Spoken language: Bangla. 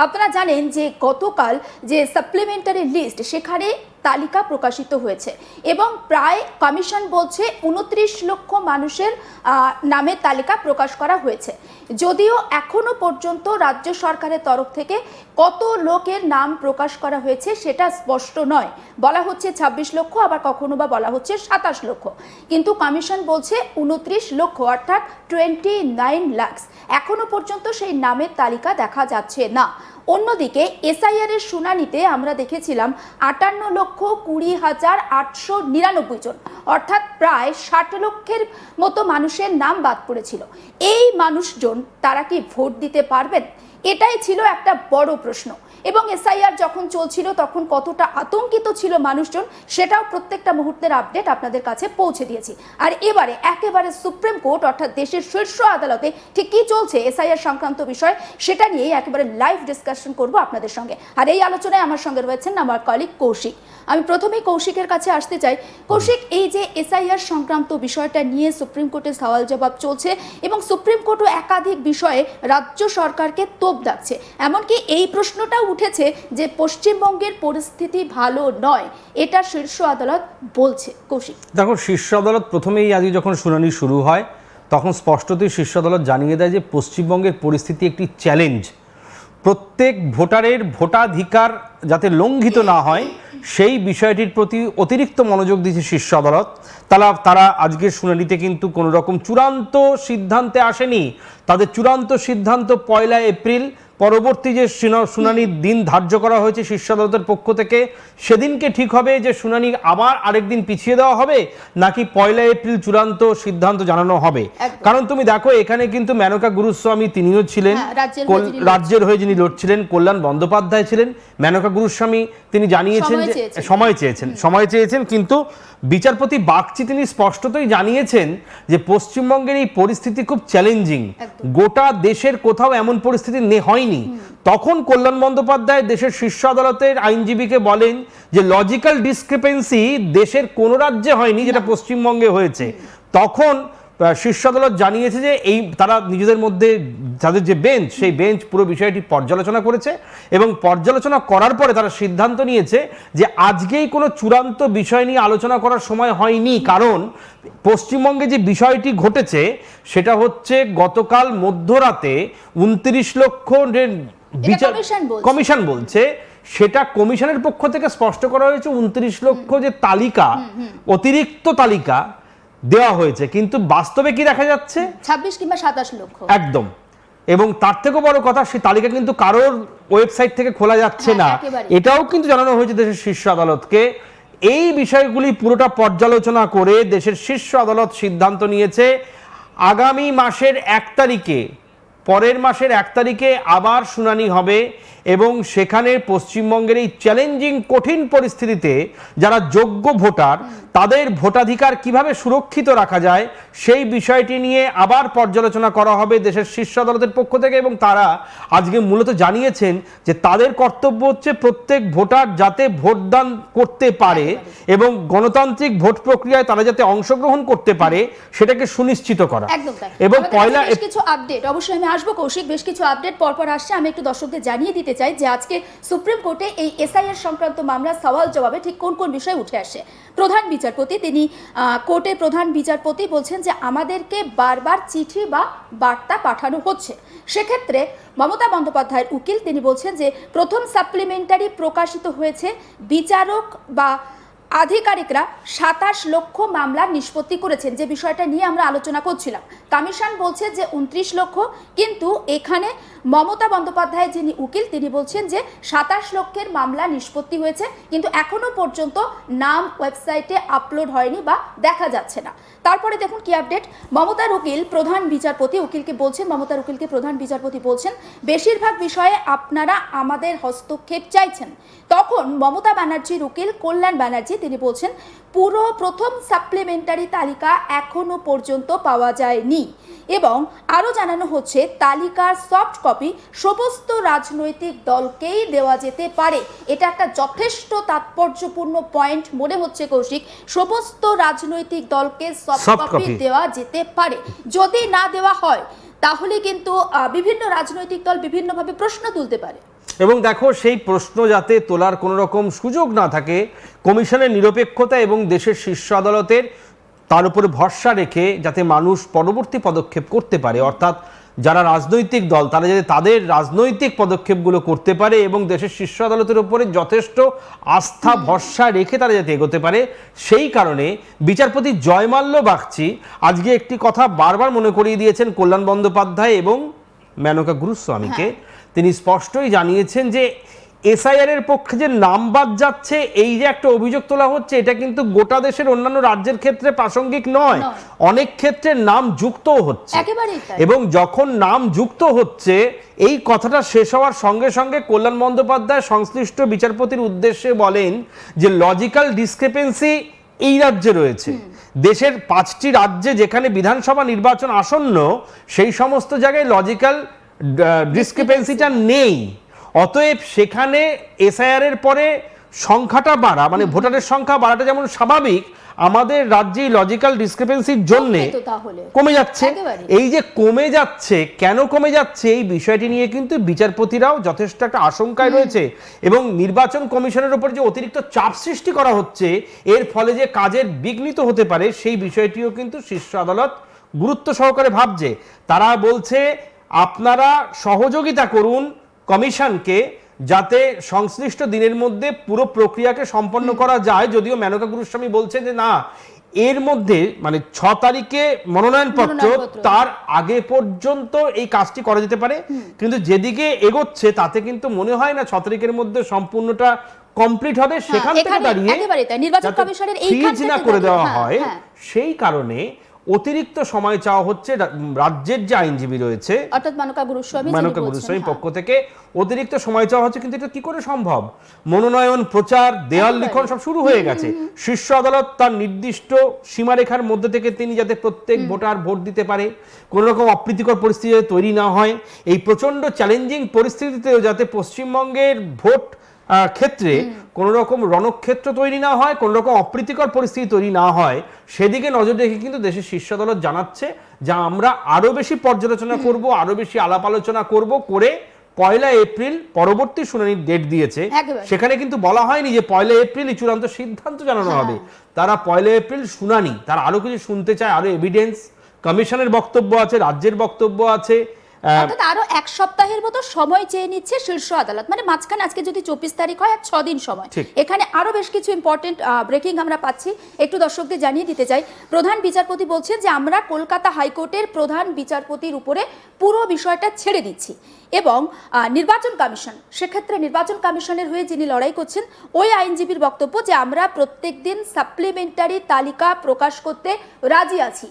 আপনারা জানেন যে গতকাল যে সাপ্লিমেন্টারি লিস্ট সেখানে তালিকা প্রকাশিত হয়েছে এবং প্রায় কমিশন বলছে 29 লক্ষ মানুষের নামের তালিকা প্রকাশ করা হয়েছে। যদিও এখনো পর্যন্ত রাজ্য সরকারের তরফ থেকে কত লোকের নাম প্রকাশ করা হয়েছে সেটা স্পষ্ট নয়। বলা হচ্ছে 26 লক্ষ, আবার কখনো বা বলা হচ্ছে 27 লক্ষ, কিন্তু কমিশন বলছে 29 লক্ষ অর্থাৎ 29 লাখ। এখনো পর্যন্ত সেই নামের তালিকা দেখা যাচ্ছে না। অন্যদিকে এসআইআর এর শুনানিতে আমরা দেখেছিলাম 58,20,899 জন, অর্থাৎ প্রায় 60 লক্ষের মতো মানুষের নাম বাদ পড়েছিল। এই মানুষজন তারা কি ভোট দিতে পারবেন? এটাই ছিল একটা বড় প্রশ্ন। এবং এসআইআর যখন চলছিল তখন কতটা আতঙ্কিত ছিল মানুষজন সেটাও প্রত্যেকটা মুহূর্তের আপডেট আপনাদের কাছে পৌঁছে দিয়েছি। আর এবারে একেবারে সুপ্রিম কোর্ট অর্থাৎ দেশের শীর্ষ আদালতে ঠিক কী চলছে এসআইআর সংক্রান্ত বিষয় সেটা নিয়েই একেবারে লাইভ ডিসকাশন করব আপনাদের সঙ্গে। আর এই আলোচনায় আমার সঙ্গে রয়েছেন আমার কলিগ কৌশিক। আমি প্রথমেই কৌশিকের কাছে আসতে চাই। কৌশিক, এই যে এসআইআর সংক্রান্ত বিষয়টা নিয়ে সুপ্রিম কোর্টে সওয়াল জবাব চলছে এবং সুপ্রিম কোর্টও একাধিক বিষয়ে রাজ্য সরকারকে তোপ দাগছে, এমনকি এই প্রশ্নটাও উঠেছে যে পশ্চিমবঙ্গের পরিস্থিতি ভালো নয়, এটা শীর্ষ আদালত বলছে। কৌশিক, দেখো, শীর্ষ আদালত প্রথমেই আজকে যখন শুনানি শুরু হয় তখন স্পষ্টতই শীর্ষ আদালত জানিয়ে দেয় যে পশ্চিমবঙ্গের পরিস্থিতি একটি চ্যালেঞ্জ। প্রত্যেক ভোটারের ভোটাধিকার যাতে লঙ্ঘিত না হয় সেই বিষয়টির প্রতি অতিরিক্ত মনোযোগ দিয়েছে শীর্ষ আদালত। তারা আজকের শুনানিতে কিন্তু কোনো রকম চূড়ান্ত সিদ্ধান্তে আসেনি। তাদের চূড়ান্ত সিদ্ধান্ত 1 এপ্রিল, পরবর্তী যে শুনানির দিন ধার্য করা হয়েছে শীর্ষ আদালতের পক্ষ থেকে, সেদিনকে ঠিক হবে যে শুনানি আবার আরেকদিন পিছিয়ে দেওয়া হবে নাকি 1 এপ্রিল চূড়ান্ত সিদ্ধান্ত জানানো হবে। কারণ তুমি দেখো, এখানে কিন্তু মেনকা গুরুস্বামী তিনিও ছিলেন, রাজ্যের হয়ে যিনি লড়ছিলেন, কল্যাণ বন্দ্যোপাধ্যায় ছিলেন। মেনকা গুরুস্বামী তিনি জানিয়েছেন যে সময় চেয়েছেন, কিন্তু বিচারপতি বাগচি তিনি স্পষ্টতই জানিয়েছেন যে পশ্চিমবঙ্গের এই পরিস্থিতি খুব চ্যালেঞ্জিং, গোটা দেশের কোথাও এমন পরিস্থিতি হয়নি। তখন কল্যাণ বন্দ্যোপাধ্যায় দেশের শীর্ষ আদালতের আইনজীবীকে বলেন যে লজিক্যাল ডিসক্রিপেন্সি দেশের কোনো রাজ্যে হয়নি যেটা পশ্চিমবঙ্গে হয়েছে। তখন শীর্ষ আদালত জানিয়েছে যে তারা নিজেদের মধ্যে তাদের যে বেঞ্চ, সেই বেঞ্চ পুরো বিষয়টি পর্যালোচনা করেছে এবং পর্যালোচনা করার পরে তারা সিদ্ধান্ত নিয়েছে যে আজকেই কোনো চূড়ান্ত বিষয় নিয়ে আলোচনা করার সময় হয়নি। কারণ পশ্চিমবঙ্গে যে বিষয়টি ঘটেছে সেটা হচ্ছে গতকাল মধ্যরাতে 29 লক্ষ কমিশন বলছে, সেটা কমিশনের পক্ষ থেকে স্পষ্ট করা হয়েছে 29 লক্ষ যে তালিকা, অতিরিক্ত তালিকা দেওয়া হয়েছে, কিন্তু বাস্তবে কি দেখা যাচ্ছে 26 কিংবা 27 লক্ষ একদম। এবং তার থেকে বড় কথা, সেই তালিকা কিন্তু কারোর ওয়েবসাইট থেকে খোলা যাচ্ছে না, এটাও কিন্তু জানানো হয়েছে দেশের শীর্ষ আদালতকে। এই বিষয়গুলি পুরোটা পর্যালোচনা করে দেশের শীর্ষ আদালত সিদ্ধান্ত নিয়েছে আগামী মাসের 1 তারিখে, পরের মাসের 1 তারিখে আবার শুনানি হবে এবং সেখানে পশ্চিমবঙ্গের এই চ্যালেঞ্জিং কঠিন পরিস্থিতিতে যারা যোগ্য ভোটার তাদের ভোটাধিকার কিভাবে সুরক্ষিত রাখা যায় সেই বিষয়টি নিয়ে আবার পর্যালোচনা করা হবে দেশের শীর্ষ আদালতের পক্ষ থেকে। এবং তারা আজকে মূলত জানিয়েছেন যে তাদের কর্তব্য হচ্ছে প্রত্যেক ভোটার যাতে ভোটদান করতে পারে এবং গণতান্ত্রিক ভোট প্রক্রিয়ায় তারা যাতে অংশগ্রহণ করতে পারে সেটাকে সুনিশ্চিত করা। এবং কিছু আপডেট অবশ্যই আমি আসবো কৌশিক, বেশ কিছু আপডেট পরপর আসছে। আমি একটু দর্শকদের জানিয়ে দিতে চাই যে আজকে সুপ্রিম কোর্টে এই এসআইআর সংক্রান্ত মামলা সওয়াল জবাবে ঠিক কোন কোন বিষয় উঠে আসে। প্রধান বিচারপতি, তিনি কোর্টের প্রধান বিচারপতি বলছেন যে আমাদেরকে বারবার চিঠি বা বার্তা পাঠানো হচ্ছে। সেক্ষেত্রে মমতা বন্দ্যোপাধ্যায়ের উকিল তিনি বলছেন যে প্রথম সাপ্লিমেন্টারি প্রকাশিত হয়েছে, বিচারক বা আধিকারিকরা 27 লক্ষ মামলার নিষ্পত্তি করেছেন, যে বিষয়টা নিয়ে আমরা আলোচনা করছিলাম। কমিশন বলছে যে 29 লক্ষ, কিন্তু এখানে মমতা বন্দ্যোপাধ্যায় যিনি উকিল তিনি বলছেন যে 27 লক্ষের মামলা নিষ্পত্তি হয়েছে, কিন্তু এখনো পর্যন্ত নাম ওয়েবসাইটে আপলোড হয়নি বা দেখা যাচ্ছে না। তারপরে দেখুন কি আপডেট। মমতার উকিল প্রধান বিচারপতি উকিলকে বলছেন, মমতার উকিলকে প্রধান বিচারপতি বলছেন বেশিরভাগ বিষয়ে আপনারা আমাদের হস্তক্ষেপ চাইছেন। তখন মমতা ব্যানার্জির উকিল কল্যাণ ব্যানার্জি তিনি বলছেন পুরো প্রথম সাপ্লিমেন্টারি তালিকা এখনো পর্যন্ত পাওয়া যায়নি এবং আরও জানানো হচ্ছে তালিকার সফট কপি সমস্ত রাজনৈতিক দলকেই দেওয়া যেতে পারে। এটা একটা যথেষ্ট তাৎপর্যপূর্ণ পয়েন্ট মনে হচ্ছে কৌশিক, সমস্ত রাজনৈতিক দলকে সফট কপি দেওয়া যেতে পারে। যদি না দেওয়া হয় তাহলে কিন্তু বিভিন্ন রাজনৈতিক দল বিভিন্নভাবে প্রশ্ন তুলতে পারে। এবং দেখো সেই প্রশ্ন যাতে তোলার কোনো রকম সুযোগ না থাকে, কমিশনের নিরপেক্ষতা এবং দেশের শীর্ষ আদালতের তার উপরে ভরসা রেখে যাতে মানুষ পরবর্তী পদক্ষেপ করতে পারে, অর্থাৎ যারা রাজনৈতিক দল তারা যাতে তাদের রাজনৈতিক পদক্ষেপগুলো করতে পারে এবং দেশের শীর্ষ আদালতের উপরে যথেষ্ট আস্থা ভরসা রেখে তারা যাতে এগোতে পারে, সেই কারণে বিচারপতি জয়মাল্য বাগচি আজকে একটি কথা বারবার মনে করিয়ে দিয়েছেন কল্যাণ বন্দ্যোপাধ্যায় এবং মেনকা গুরুস্বামীকে। তিনি স্পষ্টই জানিয়েছেন যে এসআইআর এর পক্ষে যে নাম বাদ যাচ্ছে, এই যে একটা অভিযোগ তোলা হচ্ছে, এটা কিন্তু গোটা দেশের অন্যান্য রাজ্যের ক্ষেত্রে প্রাসঙ্গিক নয়, অনেক ক্ষেত্রে নাম যুক্তও হচ্ছে। এবং যখন নাম যুক্ত হচ্ছে, এই কথাটা শেষ হওয়ার সঙ্গে সঙ্গে কল্যাণ বন্দ্যোপাধ্যায় সংশ্লিষ্ট বিচারপতির উদ্দেশ্যে বলেন যে লজিক্যাল ডিসক্রিপেন্সি এই রাজ্যে রয়েছে। দেশের 5টি রাজ্যে যেখানে বিধানসভা নির্বাচন আসন্ন, সেই সমস্ত জায়গায় লজিক্যাল ডিসক্রিপেন্সিটা নেই। অতএব সেখানে এসআইআর এর পরে সংখ্যাটা বাড়া, মানে ভোটারের সংখ্যা বাড়াটা যেমন স্বাভাবিক, আমাদের রাজ্যে লজিক্যাল ডিসক্রিপেন্সির জন্য কমে যাচ্ছে। এই যে কমে যাচ্ছে, কেন কমে যাচ্ছে, এই বিষয়টি নিয়ে কিন্তু বিচারপতিরাও যথেষ্ট একটা আশঙ্কায় রয়েছে এবং নির্বাচন কমিশনের উপর যে অতিরিক্ত চাপ সৃষ্টি করা হচ্ছে, এর ফলে যে কাজের বিঘ্নিত হতে পারে, সেই বিষয়টিও কিন্তু শীর্ষ আদালত গুরুত্ব সহকারে ভাবছে। তারা বলছে আপনারা সহযোগিতা করুন কমিশনকে, যাতে সংশ্লিষ্ট দিনের মধ্যে পুরো প্রক্রিয়াকে সম্পন্ন করা যায়। যদিও মেনকা গুরুস্বামী বলছে যে না, এর মধ্যে মানে 6 তারিখে মনোনয়নপত্র, তার আগে পর্যন্ত এই কাজটি করা যেতে পারে, কিন্তু যেদিকে এগোচ্ছে তাতে কিন্তু মনে হয় না 6 তারিখের মধ্যে সম্পূর্ণটা কমপ্লিট হবে। সেখান থেকে দাঁড়িয়ে নির্বাচন কমিশনের এইখান থেকে না করে দেওয়া হয়, সেই কারণে অতিরিক্ত সময় চাওয়া হচ্ছে রাজ্যের যে আইনজীবী রয়েছে, অর্থাৎ মেনকা গুরুস্বামীর পক্ষ থেকে অতিরিক্ত সময় চাওয়া হচ্ছে। কিন্তু এটা কি করে সম্ভব? মনোনয়ন, প্রচার, দেওয়াল লিখন সব শুরু হয়ে গেছে। শীর্ষ আদালত তার নির্দিষ্ট সীমারেখার মধ্যে থেকে তিনি যাতে প্রত্যেক ভোটার ভোট দিতে পারে, কোনো রকম অপ্রীতিকর পরিস্থিতি যাতে তৈরি না হয়, এই প্রচন্ড চ্যালেঞ্জিং পরিস্থিতিতেও যাতে পশ্চিমবঙ্গের ভোট ক্ষেত্রে কোন রকম রণক্ষেত্র তৈরি না হয়, কোন রকম অপ্রীতিকর পরিস্থিতি তৈরি না হয়, সেদিকে নজর রেখে কিন্তু দেশের শীর্ষ আদালত জানাচ্ছে যে আমরা আরো বেশি পর্যালোচনা করব, আরো বেশি আলাপ আলোচনা করব করে 1 এপ্রিল পরবর্তী শুনানির ডেট দিয়েছে। সেখানে কিন্তু বলা হয়নি যে 1 এপ্রিলই চূড়ান্ত সিদ্ধান্ত জানানো হবে। তারা 1 এপ্রিল শুনানি, তারা আরো কিছু শুনতে চায়, আরো এভিডেন্স, কমিশনের বক্তব্য আছে, রাজ্যের বক্তব্য আছে, অর্থাৎ আরো 1 সপ্তাহের মতো সময় চেয়ে নিচ্ছে শীর্ষ আদালত। মানে মাঝখানে আজকে যদি 24 তারিখ হয়, আর 6 দিন সময়। এখানে আরো বেশ কিছু ইম্পর্টেন্ট ব্রেকিং আমরা পাচ্ছি, একটু দর্শকদের জানিয়ে দিতে চাই। প্রধান বিচারপতি বলছেন যে আমরা কলকাতা হাইকোর্টের প্রধান বিচারপতির উপরে পুরো বিষয়টা ছেড়ে দিচ্ছি এবং নির্বাচন কমিশন, সেক্ষেত্রে নির্বাচন কমিশনের হয়ে যিনি লড়াই করছেন ওই আইনজীবীর বক্তব্য যে আমরা প্রত্যেক দিন সাপ্লিমেন্টারি তালিকা প্রকাশ করতে রাজি আছি।